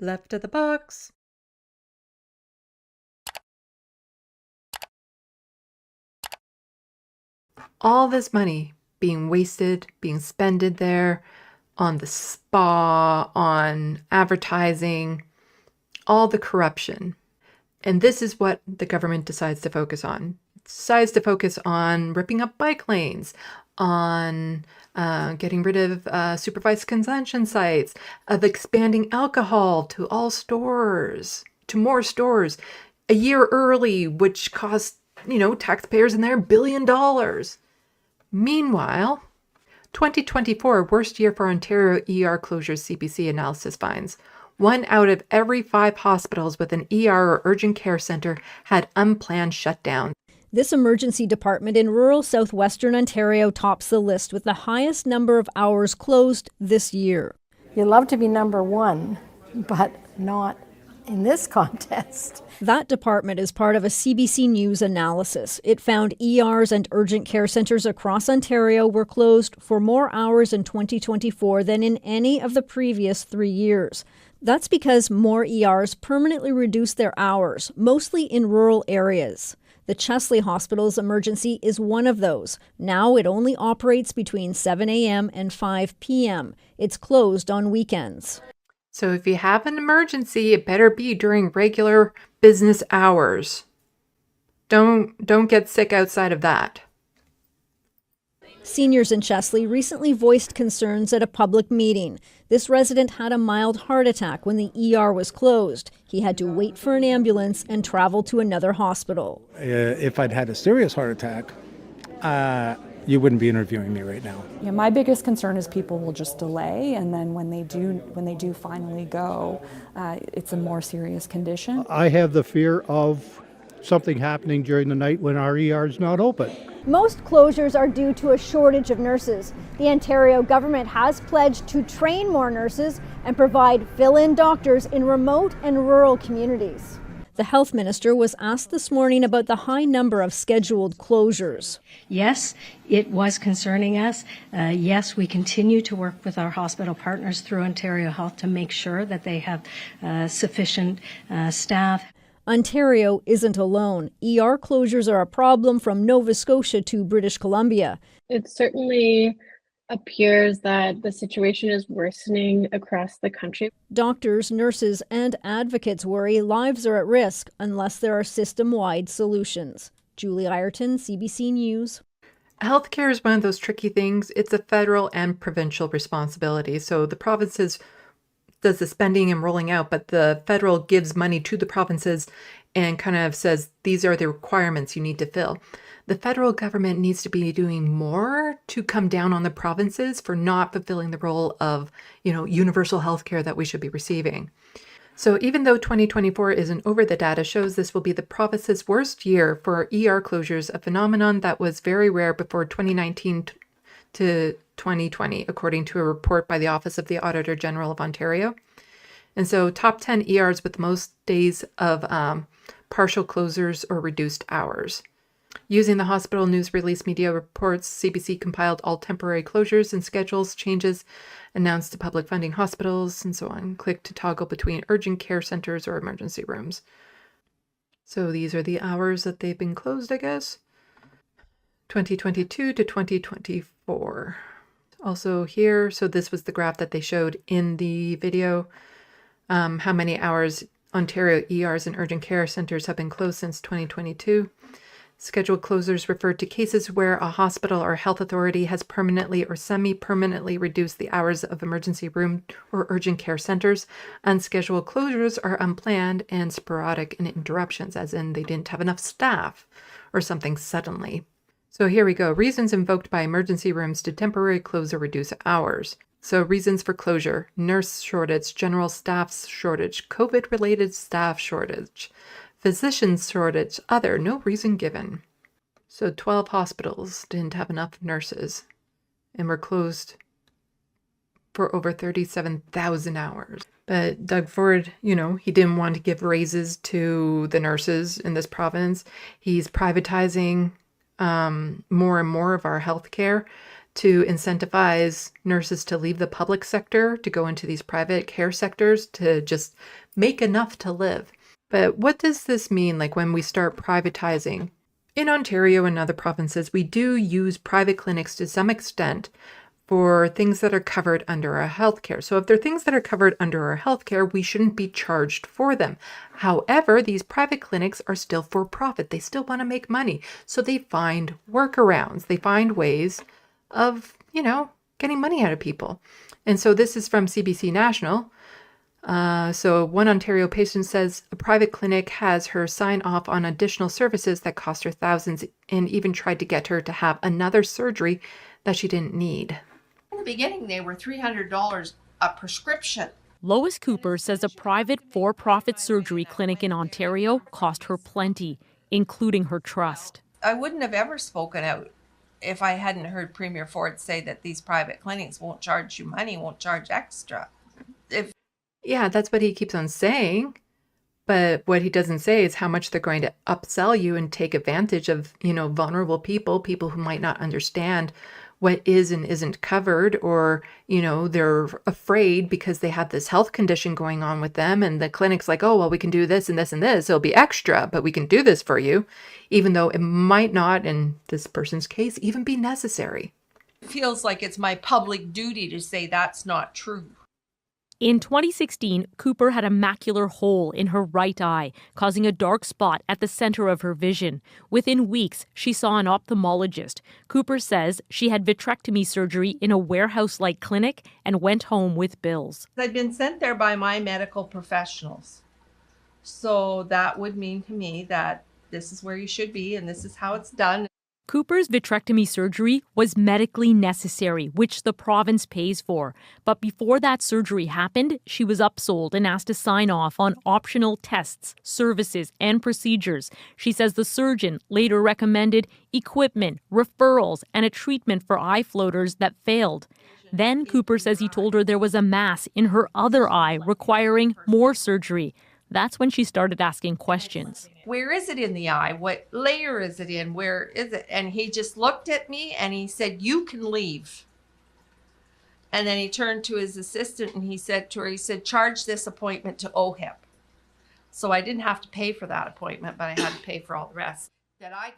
Left of the box. All this money being wasted, being spended there on the spa, on advertising, all the corruption. And this is what the government decides to focus on. It decides to focus on ripping up bike lanes, on getting rid of supervised consumption sites, of expanding alcohol to all stores, to more stores, a year early, which cost, taxpayers in there $1 billion. Meanwhile, 2024, worst year for Ontario ER closures, CBC analysis finds. 1 out of every 5 hospitals with an ER or urgent care center had unplanned shutdowns. This emergency department in rural southwestern Ontario tops the list with the highest number of hours closed this year. You love to be number one, but not in this contest. That department is part of a CBC News analysis. It found ERs and urgent care centres across Ontario were closed for more hours in 2024 than in any of the previous 3 years. That's because more ERs permanently reduced their hours, mostly in rural areas. The Chesley Hospital's emergency is one of those. Now it only operates between 7 a.m. and 5 p.m. It's closed on weekends. So if you have an emergency, it better be during regular business hours. Don't get sick outside of that. Seniors in Chesley recently voiced concerns at a public meeting. This resident had a mild heart attack when the ER was closed. He had to wait for an ambulance and travel to another hospital. If I'd had a serious heart attack, you wouldn't be interviewing me right now. Yeah, my biggest concern is people will just delay, and then when they do finally go, it's a more serious condition. I have the fear of something happening during the night when our ER is not open. Most closures are due to a shortage of nurses. The Ontario government has pledged to train more nurses and provide fill-in doctors in remote and rural communities. The health minister was asked this morning about the high number of scheduled closures. Yes, it was concerning us. Yes, we continue to work with our hospital partners through Ontario Health to make sure that they have sufficient staff. Ontario isn't alone. ER closures are a problem from Nova Scotia to British Columbia. It certainly appears that the situation is worsening across the country. Doctors, nurses, and advocates worry lives are at risk unless there are system-wide solutions. Julie Ireton, CBC News. Healthcare is one of those tricky things. It's a federal and provincial responsibility. So the provinces does the spending and rolling out, but the federal gives money to the provinces and kind of says, these are the requirements you need to fill. The federal government needs to be doing more to come down on the provinces for not fulfilling the role of, universal health care that we should be receiving. So even though 2024 isn't over, the data shows this will be the province's worst year for ER closures, a phenomenon that was very rare before 2019 to 2020, according to a report by the Office of the Auditor General of Ontario. And so top 10 ERs with the most days of partial closures or reduced hours. Using the hospital news release media reports, CBC compiled all temporary closures and schedules changes announced to public funding hospitals and so on. Click to toggle between urgent care centers or emergency rooms. So these are the hours that they've been closed, I guess. 2022 to 2024. Also here, so this was the graph that they showed in the video. How many hours Ontario ERs and urgent care centers have been closed since 2022. Scheduled closures refer to cases where a hospital or health authority has permanently or semi-permanently reduced the hours of emergency room or urgent care centers. Unscheduled closures are unplanned and sporadic in interruptions, as in they didn't have enough staff or something suddenly. So here we go. Reasons invoked by emergency rooms to temporarily close or reduce hours. So reasons for closure: nurse shortage, general staff shortage, COVID-related staff shortage, physician shortage, other, no reason given. So 12 hospitals didn't have enough nurses and were closed for over 37,000 hours. But Doug Ford, he didn't want to give raises to the nurses in this province. He's privatizing more and more of our healthcare. to incentivize nurses to leave the public sector to go into these private care sectors to just make enough to live. But what does this mean, like when we start privatizing? In Ontario and other provinces, we do use private clinics to some extent for things that are covered under our healthcare. So if they're things that are covered under our healthcare, we shouldn't be charged for them. However, these private clinics are still for profit. They still want to make money. So they find workarounds. They find ways of, getting money out of people. And so this is from CBC National. So one Ontario patient says a private clinic has her sign off on additional services that cost her thousands and even tried to get her to have another surgery that she didn't need. In the beginning, they were $300 a prescription. Lois Cooper says a private for-profit surgery clinic in Ontario cost her plenty, including her trust. I wouldn't have ever spoken out if I hadn't heard Premier Ford say that these private clinics won't charge you money, won't charge extra. Yeah, that's what he keeps on saying. But what he doesn't say is how much they're going to upsell you and take advantage of, vulnerable people who might not understand what is and isn't covered, or, they're afraid because they have this health condition going on with them. And the clinic's like, oh, well, we can do this and this and this. It'll be extra, but we can do this for you, even though it might not, in this person's case, even be necessary. It feels like it's my public duty to say that's not true. In 2016, Cooper had a macular hole in her right eye, causing a dark spot at the center of her vision. Within weeks, she saw an ophthalmologist. Cooper says she had vitrectomy surgery in a warehouse-like clinic and went home with bills. I'd been sent there by my medical professionals. So that would mean to me that this is where you should be and this is how it's done. Cooper's vitrectomy surgery was medically necessary, which the province pays for. But before that surgery happened, she was upsold and asked to sign off on optional tests, services, and procedures. She says the surgeon later recommended equipment, referrals, and a treatment for eye floaters that failed. Then Cooper says he told her there was a mass in her other eye requiring more surgery. That's when she started asking questions. Where is it in the eye? What layer is it in? Where is it? And he just looked at me and he said, you can leave. And then he turned to his assistant and he said to her, charge this appointment to OHIP. So I didn't have to pay for that appointment, but I had to pay for all the rest.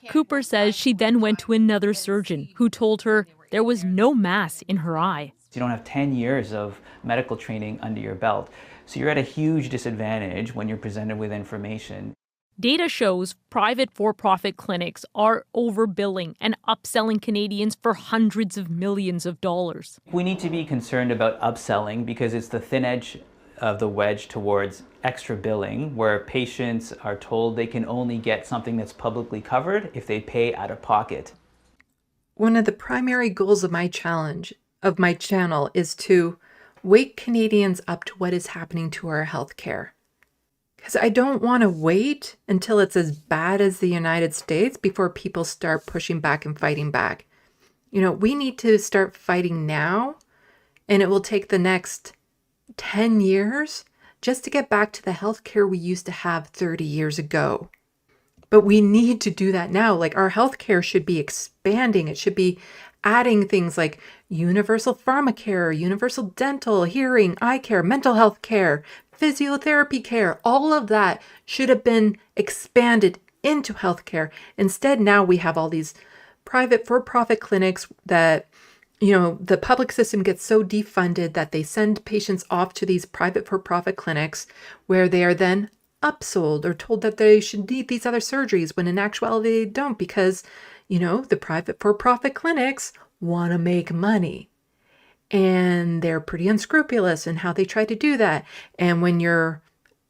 Cooper says she then went to another surgeon who told her there was no mass in her eye. You don't have 10 years of medical training under your belt. So you're at a huge disadvantage when you're presented with information. Data shows private for-profit clinics are overbilling and upselling Canadians for hundreds of millions of dollars. We need to be concerned about upselling because it's the thin edge of the wedge towards extra billing, where patients are told they can only get something that's publicly covered if they pay out of pocket. One of the primary goals of my channel is to wake Canadians up to what is happening to our healthcare. Because I don't want to wait until it's as bad as the United States before people start pushing back and fighting back. We need to start fighting now, and it will take the next 10 years just to get back to the healthcare we used to have 30 years ago. But we need to do that now. Like, our healthcare should be expanding. It should be adding things like universal pharmacare, universal dental, hearing, eye care, mental health care, physiotherapy care. All of that should have been expanded into healthcare. Instead, now we have all these private for-profit clinics that, the public system gets so defunded that they send patients off to these private for-profit clinics where they are then upsold or told that they should need these other surgeries when in actuality they don't, because the private for-profit clinics want to make money. And they're pretty unscrupulous in how they try to do that. And when you're,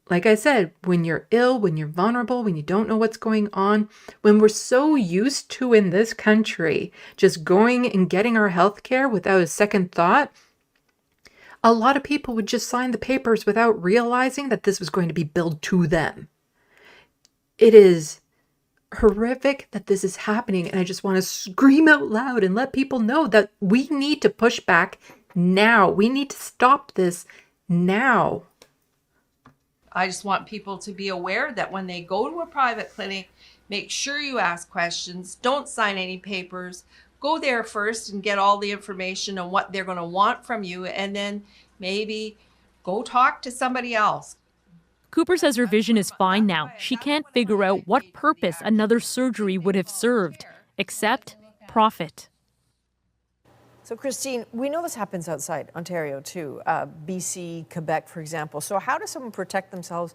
like I said, when you're ill, when you're vulnerable, when you don't know what's going on, when we're so used to in this country just going and getting our health care without a second thought, a lot of people would just sign the papers without realizing that this was going to be billed to them. It is horrific that this is happening, and I just want to scream out loud and let people know that we need to push back now. We need to stop this now. I just want people to be aware that when they go to a private clinic, make sure you ask questions. Don't sign any papers. go there first and get all the information on what they're going to want from you, and then maybe go talk to somebody else. Cooper says her vision is fine now. She can't figure out what purpose another surgery would have served, except profit. So, Christine, we know this happens outside Ontario too, BC, Quebec, for example. So how does someone protect themselves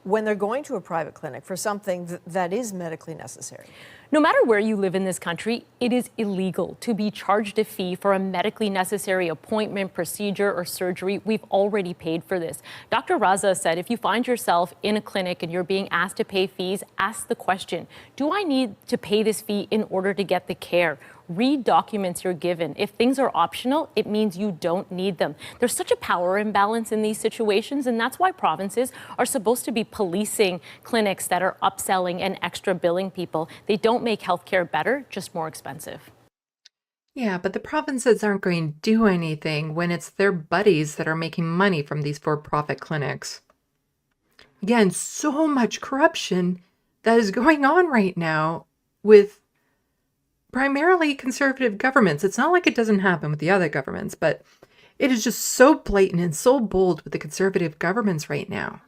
when they're going to a private clinic for something that is medically necessary? No matter where you live in this country, it is illegal to be charged a fee for a medically necessary appointment, procedure, or surgery. We've already paid for this. Dr. Raza said if you find yourself in a clinic and you're being asked to pay fees, ask the question, do I need to pay this fee in order to get the care? Read documents you're given. If things are optional, it means you don't need them. There's such a power imbalance in these situations, and that's why provinces are supposed to be policing clinics that are upselling and extra billing people. They don't make healthcare better, just more expensive. Yeah, but the provinces aren't going to do anything when it's their buddies that are making money from these for-profit clinics. Again, so much corruption that is going on right now with primarily conservative governments. It's not like it doesn't happen with the other governments, but it is just so blatant and so bold with the conservative governments right now.